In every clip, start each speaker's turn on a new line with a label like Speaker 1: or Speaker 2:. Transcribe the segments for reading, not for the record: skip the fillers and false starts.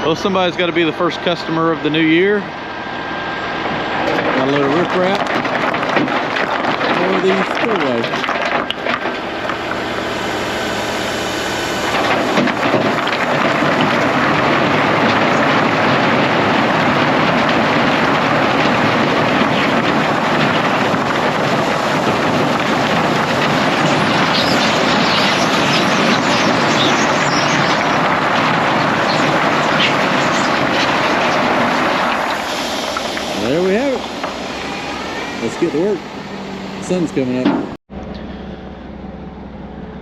Speaker 1: Well, somebody's got to be the first customer of the new year. Got a load of riprap for the spillway. There we have it. Let's get to work. The sun's coming up.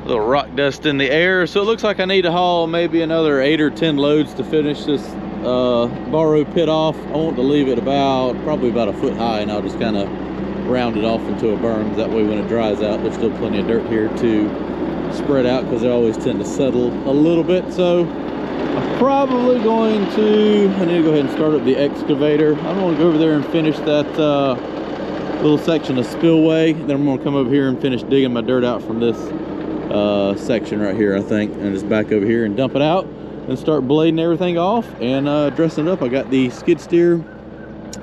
Speaker 1: A little rock dust in the air, so it looks like I need to haul maybe another 8 or 10 loads to finish this borrow pit off. I want to leave it probably about a foot high, and I'll just kind of round it off into a berm. That way when it dries out, there's still plenty of dirt here to spread out, because they always tend to settle a little bit. So I'm probably going to, I need to go ahead and start up the excavator. I'm going to go over there and finish that little section of spillway. Then I'm going to come over here and finish digging my dirt out from this section right here, I think, and just back over here and dump it out and start blading everything off and dressing it up. I got the skid steer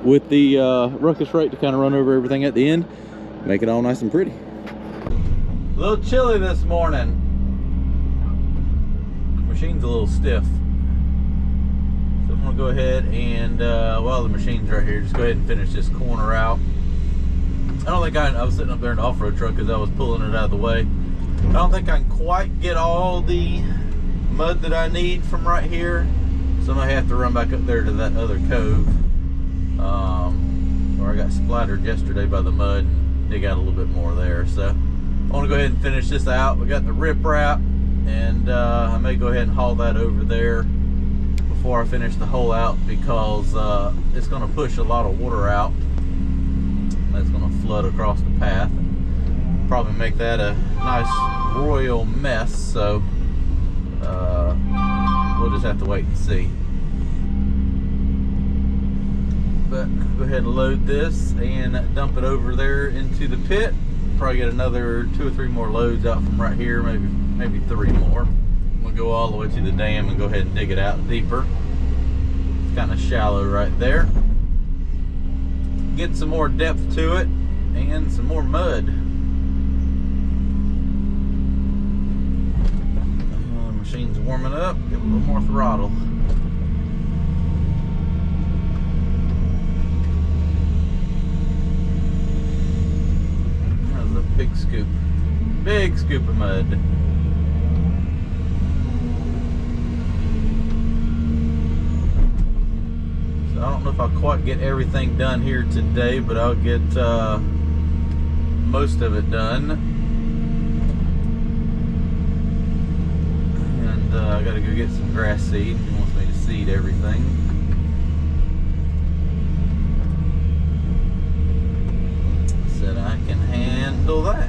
Speaker 1: with the ruckus rake to kind of run over everything at the end, make it all nice and pretty. A little chilly this morning. Machine's a little stiff, so I'm gonna go ahead and while the machine's right here, just go ahead and finish this corner out. I don't think I was sitting up there in the off-road truck because I was pulling it out of the way. I don't think I can quite get all the mud that I need from right here, so I might have to run back up there to that other cove where I got splattered yesterday by the mud and dig out a little bit more there. So I want to go ahead and finish this out. We got the riprap, and I may go ahead and haul that over there before I finish the hole out, because it's going to push a lot of water out. That's going to flood across the path and probably make that a nice royal mess. So we'll just have to wait and see. But go ahead and load this and dump it over there into the pit. Probably get another 2 or 3 more loads out from right here, maybe 3 more. I'm gonna go all the way to the dam and go ahead and dig it out deeper. It's kind of shallow right there. Get some more depth to it and some more mud. Machine's warming up. Give it a little more throttle. That was a big scoop of mud. I don't know if I'll quite get everything done here today, but I'll get most of it done. And I gotta go get some grass seed. He wants me to seed everything. Said I can handle that.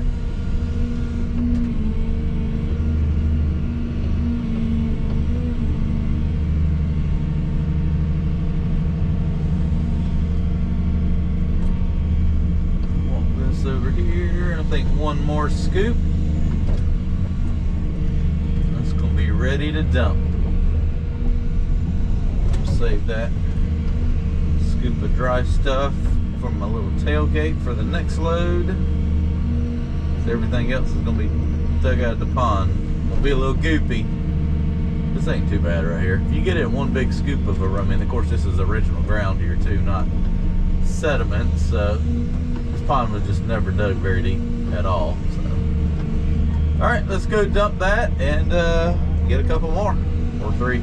Speaker 1: Over here, I think 1 more scoop. That's gonna be ready to dump. Save that scoop of dry stuff from my little tailgate for the next load. So everything else is gonna be dug out of the pond. It'll be a little goopy. This ain't too bad right here. If you get it in 1 big scoop of I mean, of course this is original ground here too, not sediment, so this pond was just never dug very deep at all. So, all right, let's go dump that and get a couple more, or 3.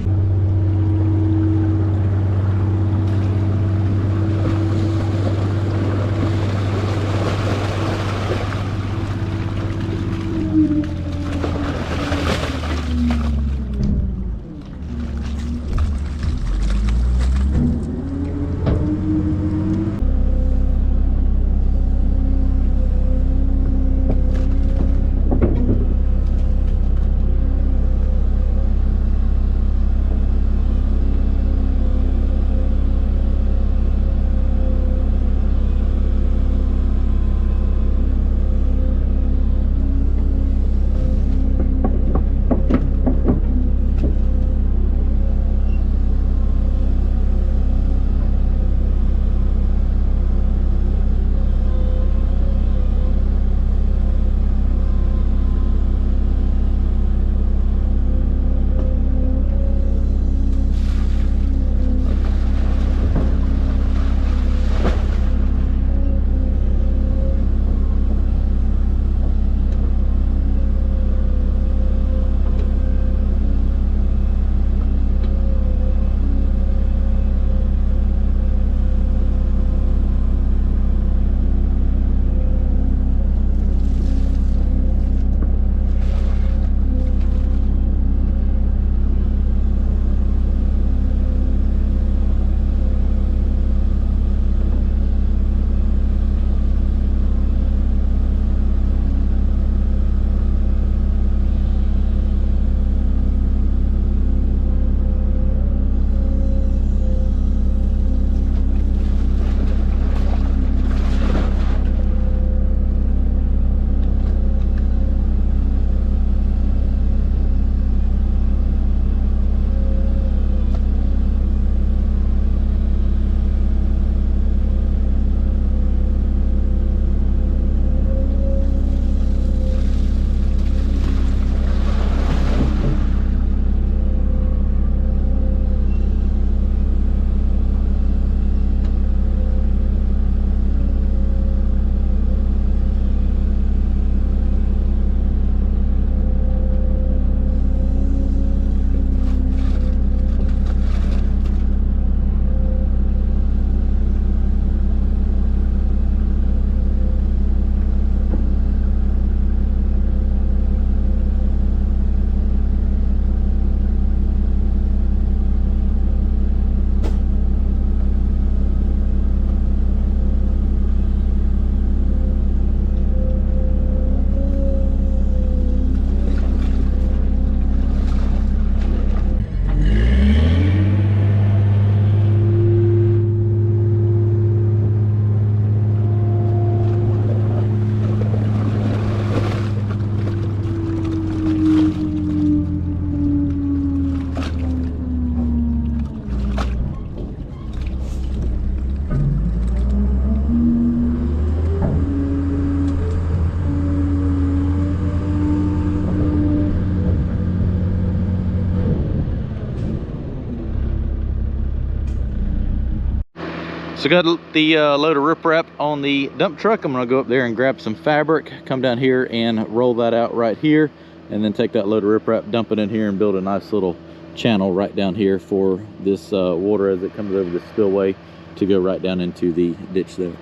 Speaker 1: So got the load of riprap on the dump truck. I'm gonna go up there and grab some fabric, come down here and roll that out right here, and then take that load of riprap, dump it in here, and build a nice little channel right down here for this water as it comes over the spillway to go right down into the ditch there.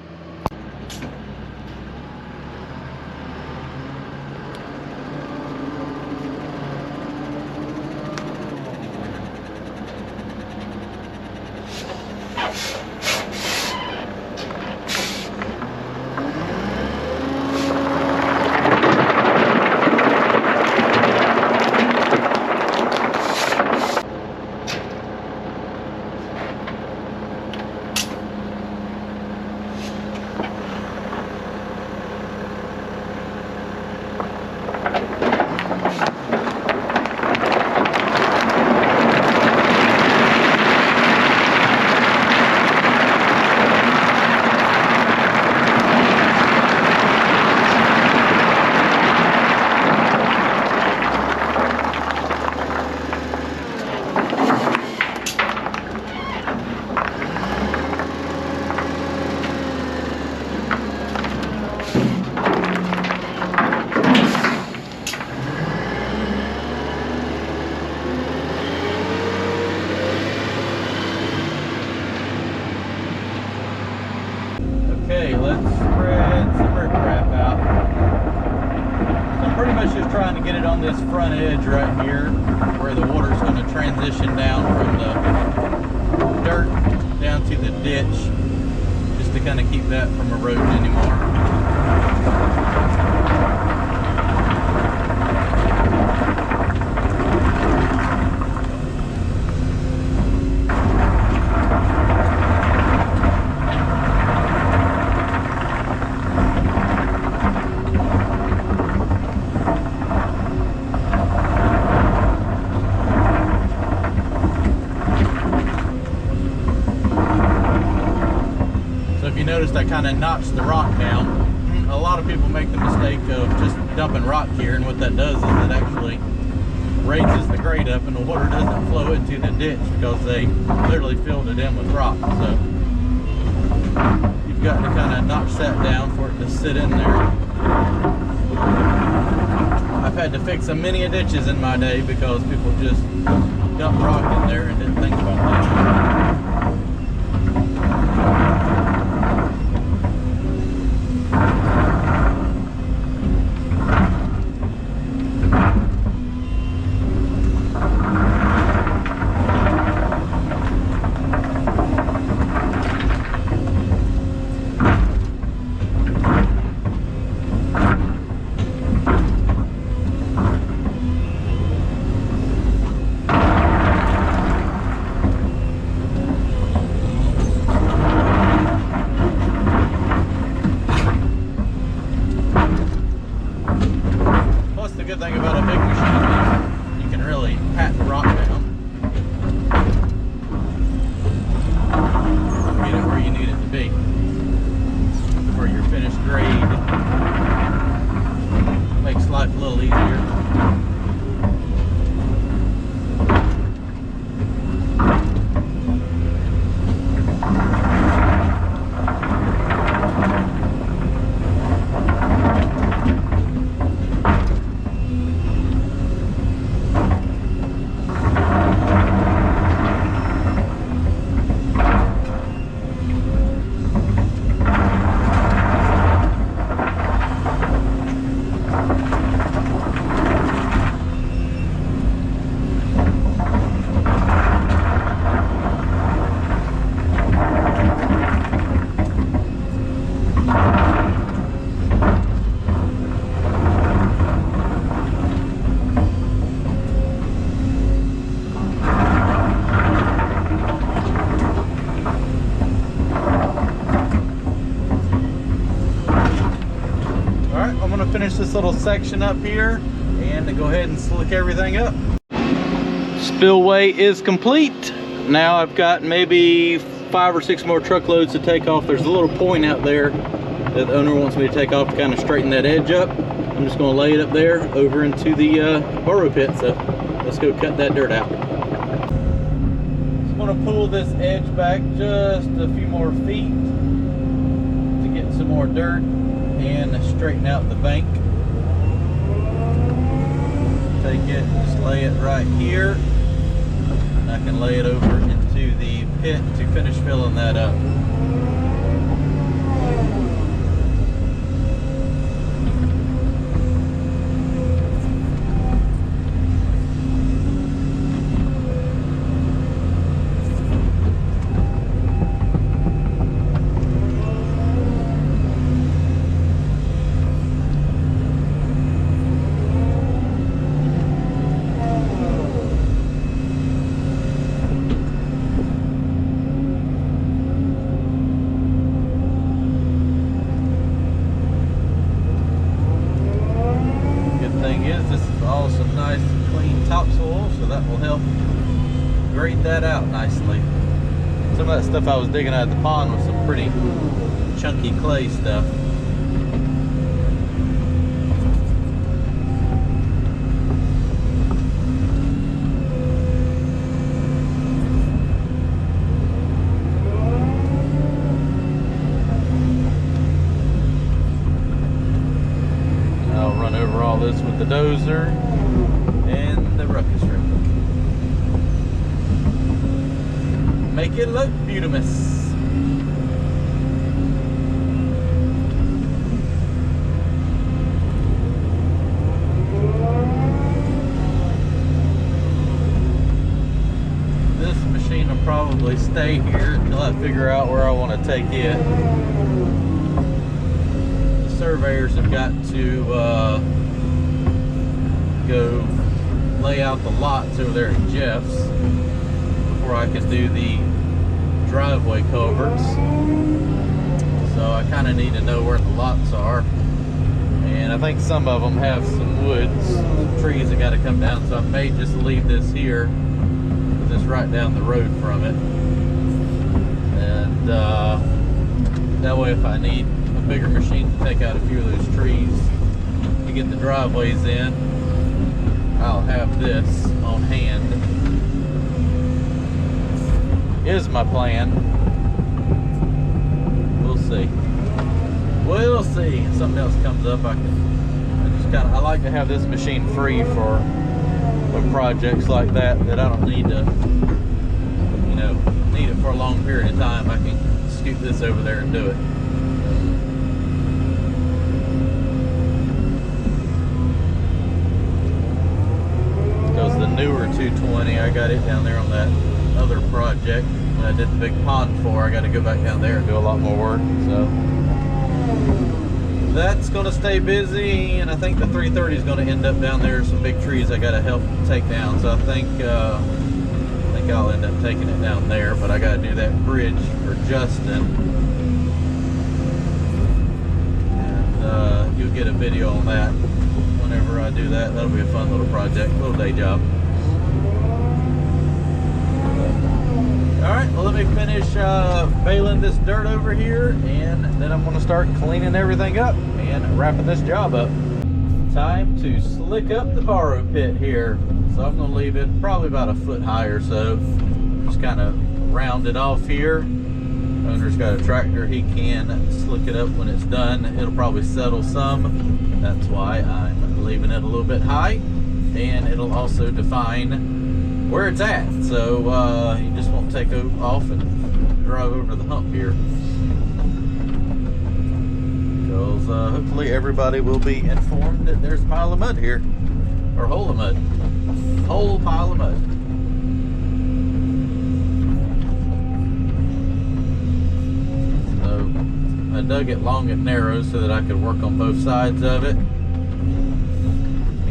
Speaker 1: Okay, let's spread some riprap out. So I'm pretty much just trying to get it on this front edge right here where the water's going to transition down from the dirt down to the ditch, just to kind of keep that from eroding anymore. Noticed I kind of notched the rock down. A lot of people make the mistake of just dumping rock here, and what that does is it actually raises the grade up and the water doesn't flow into the ditch because they literally filled it in with rock. So you've got to kind of notch that down for it to sit in there. I've had to fix many ditches in my day because people just dumped rock in there and didn't think about that. Good thing about a big machine is you can really pat the rock down, get it where you need it to be for your finished grade. Makes life a little easier. Finish this little section up here and to go ahead and slick everything up. Spillway is complete. Now I've got maybe 5 or 6 more truckloads to take off. There's a little point out there that the owner wants me to take off to kind of straighten that edge up. I'm just going to lay it up there over into the borrow pit. So let's go cut that dirt out. Just want to to pull this edge back just a few more feet to get some more dirt and straighten out the bank. Take it, just lay it right here, and I can lay it over into the pit to finish filling that up. Grade that out nicely. Some of that stuff I was digging out of the pond was some pretty chunky clay stuff. I'll run over all this with the dozer and the ruckus rake. Make it look beautiful. This machine will probably stay here until I figure out where I want to take it. The surveyors have got to go lay out the lots over there at Jeff's before I can do the driveway culverts. So I kind of need to know where the lots are, and I think some of them have some woods, some trees that got to come down, so I may just leave this here because it's right down the road from it, and that way if I need a bigger machine to take out a few of those trees to get the driveways in, I'll have this on hand. Is my plan. We'll see. We'll see. If something else comes up, I like to have this machine free for projects like that I don't need to, need it for a long period of time. I can scoot this over there and do it. Because the newer 220, I got it down there on that other project that I did the big pond for. I got to go back down there and do a lot more work, so that's going to stay busy. And I think the 330 is going to end up down there. Some big trees I got to help take down, so I think I'll end up taking it down there, but I got to do that bridge for Justin, and you'll get a video on that whenever I do that. That'll be a fun little project, little day job. Alright, well, let me finish baling this dirt over here, and then I'm going to start cleaning everything up and wrapping this job up. Time to slick up the borrow pit here. So I'm going to leave it probably about a foot high or so. Just kind of round it off here. Owner's got a tractor, he can slick it up when it's done. It'll probably settle some. That's why I'm leaving it a little bit high. And it'll also define where it's at, so you just won't take off and drive over the hump here, because hopefully everybody will be informed that there's a pile of mud here, or hole of mud, whole pile of mud. So I dug it long and narrow so that I could work on both sides of it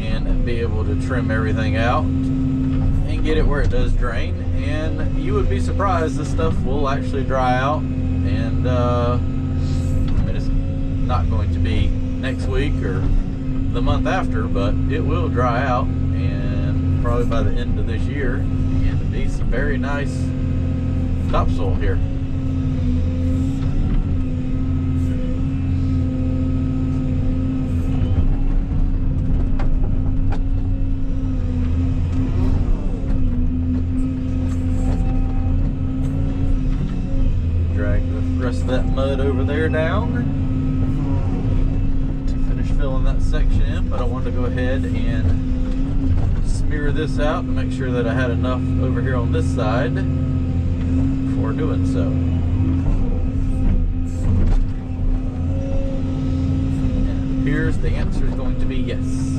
Speaker 1: and be able to trim everything out and get it where it does drain. And you would be surprised, this stuff will actually dry out, and I mean, it's not going to be next week or the month after, but it will dry out, and probably by the end of this year, and be some very nice topsoil here. rest of that mud over there down to finish filling that section in, but I wanted to go ahead and smear this out to make sure that I had enough over here on this side before doing so. And it appears the answer is going to be yes.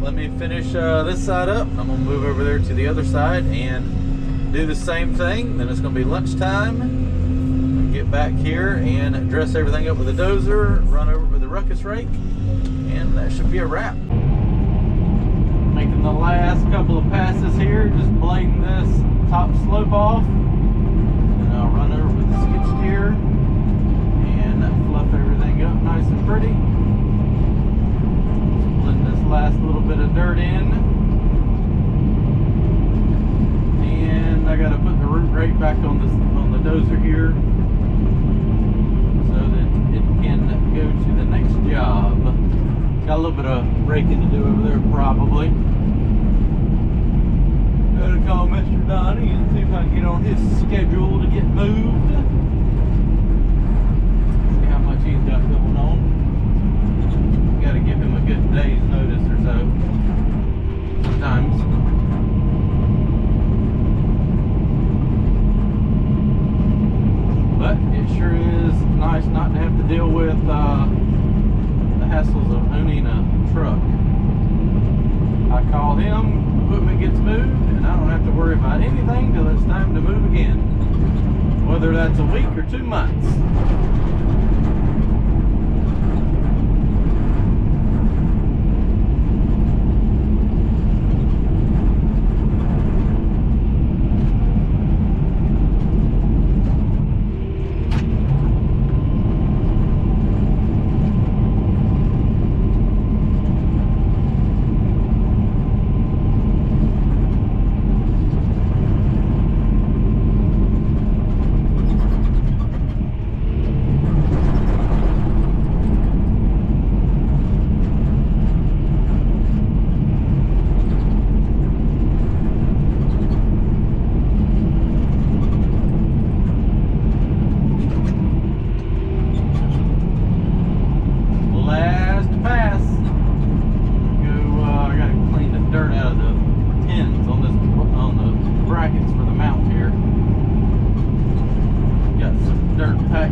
Speaker 1: Let me finish this side up. I'm gonna move over there to the other side and do the same thing. Then it's gonna be lunchtime. Get back here and dress everything up with a dozer, run over with a ruckus rake, and that should be a wrap. Making the last couple of passes here, just blading this top slope off. Then I'll run over with the skid steer and fluff everything up nice and pretty. Last little bit of dirt in, and I got to put the root rake back on the dozer here so that it can go to the next job. Got a little bit of raking to do over there probably. Gotta call Mr. Donnie and see if I can get on his schedule to get moved. See how much he's got going on. Got to give him a good day's notice or so sometimes. But it sure is nice not to have to deal with the hassles of owning a truck. I call him, equipment gets moved, and I don't have to worry about anything till it's time to move again, whether that's a week or 2 months.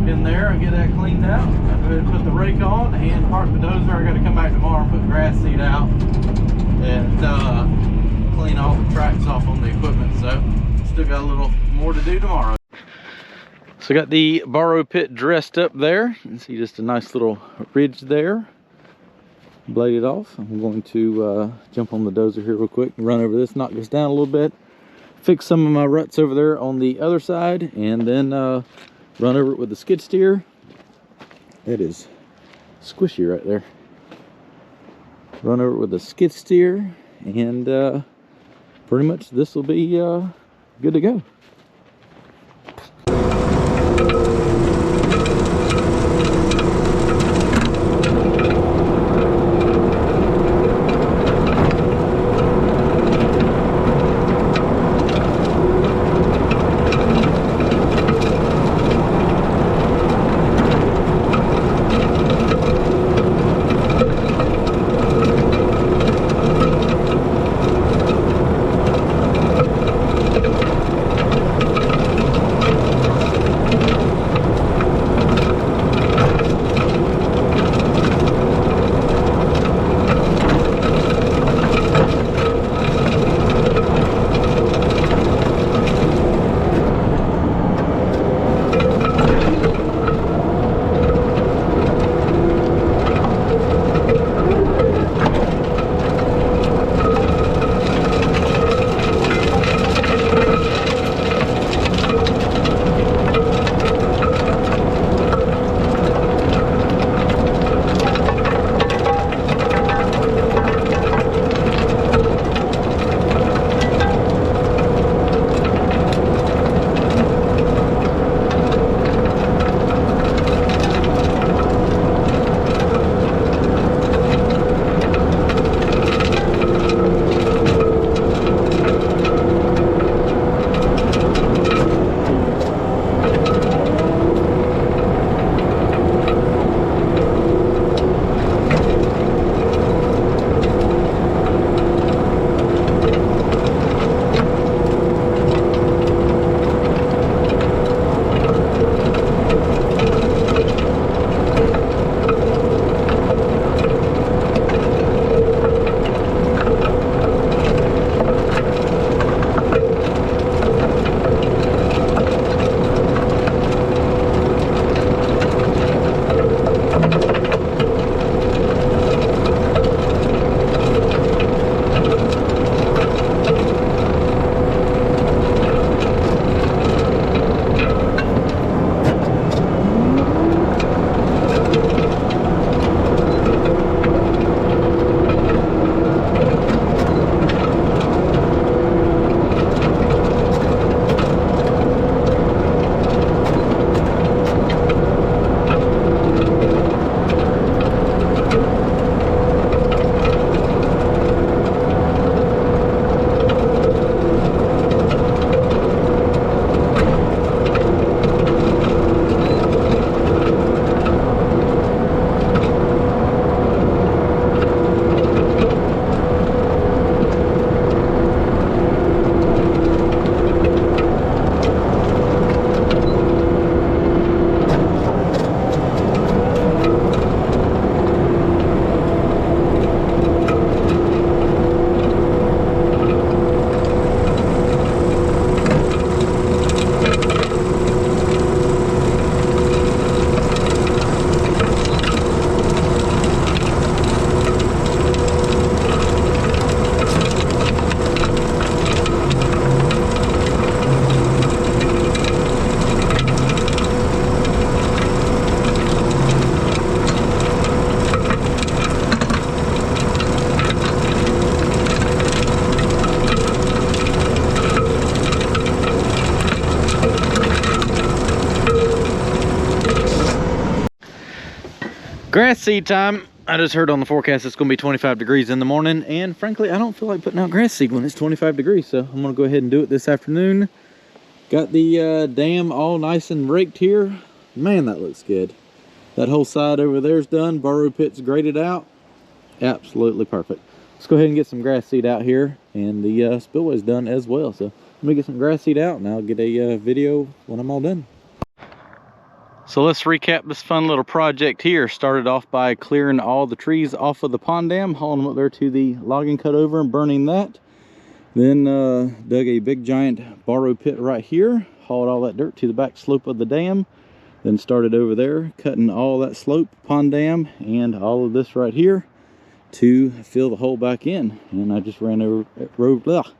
Speaker 1: In there and get that cleaned out. I'll go ahead and put the rake on and park the dozer. I got to come back tomorrow and put grass seed out and clean all the tracks off on the equipment. So still got a little more to do tomorrow. So I got the borrow pit dressed up there. You can see just a nice little ridge there. Bladed off. I'm going to jump on the dozer here real quick and run over this, knock this down a little bit, fix some of my ruts over there on the other side, and then run over it with the skid steer. It is squishy right there. Run over it with the skid steer, and pretty much this will be good to go. Grass seed time. I just heard on the forecast it's going to be 25 degrees in the morning, and frankly I don't feel like putting out grass seed when it's 25 degrees, so I'm going to go ahead and do it this afternoon. Got the dam all nice and raked here. Man, that looks good. That whole side over there's done. Burrow pit's graded out. Absolutely perfect. Let's go ahead and get some grass seed out here, and the spillway's done as well. So let me get some grass seed out and I'll get a video when I'm all done. So let's recap this fun little project here. Started off by clearing all the trees off of the pond dam, hauling them up there to the logging cutover and burning that. Then dug a big giant borrow pit right here, hauled all that dirt to the back slope of the dam. Then started over there, cutting all that slope, pond dam, and all of this right here to fill the hole back in. And I just ran over, can't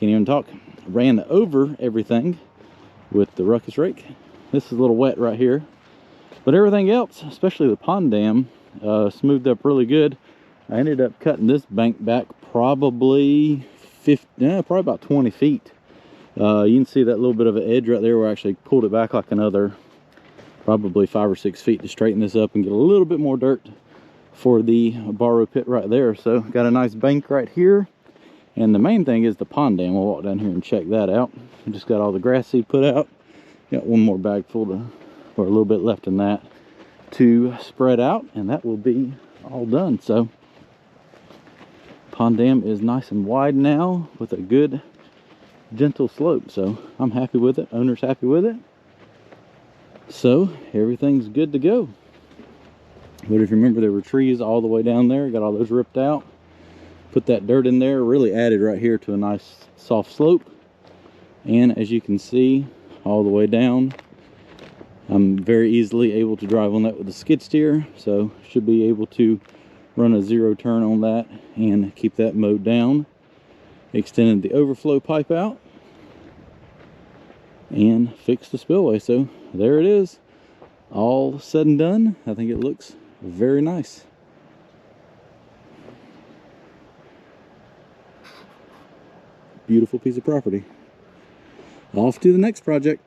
Speaker 1: even talk, ran over everything with the ruckus rake. This is a little wet right here, but everything else, especially the pond dam, smoothed up really good. I ended up cutting this bank back probably probably about 20 feet. You can see that little bit of an edge right there where I actually pulled it back like another probably 5 or 6 feet to straighten this up and get a little bit more dirt for the borrow pit right there. So got a nice bank right here, and the main thing is the pond dam. We'll walk down here and check that out. I just got all the grass seed put out. Got one more bag full to, or a little bit left in that to spread out, and that will be all done. So pond dam is nice and wide now with a good gentle slope, so I'm happy with it. Owner's happy with it, so everything's good to go. But if you remember, there were trees all the way down there. Got all those ripped out, put that dirt in there, really added right here to a nice soft slope. And as you can see, all the way down, I'm very easily able to drive on that with a skid steer, so should be able to run a 0 turn on that and keep that mowed down. Extended the overflow pipe out and fixed the spillway. So there it is, all said and done. I think it looks very nice. Beautiful piece of property. Off to the next project.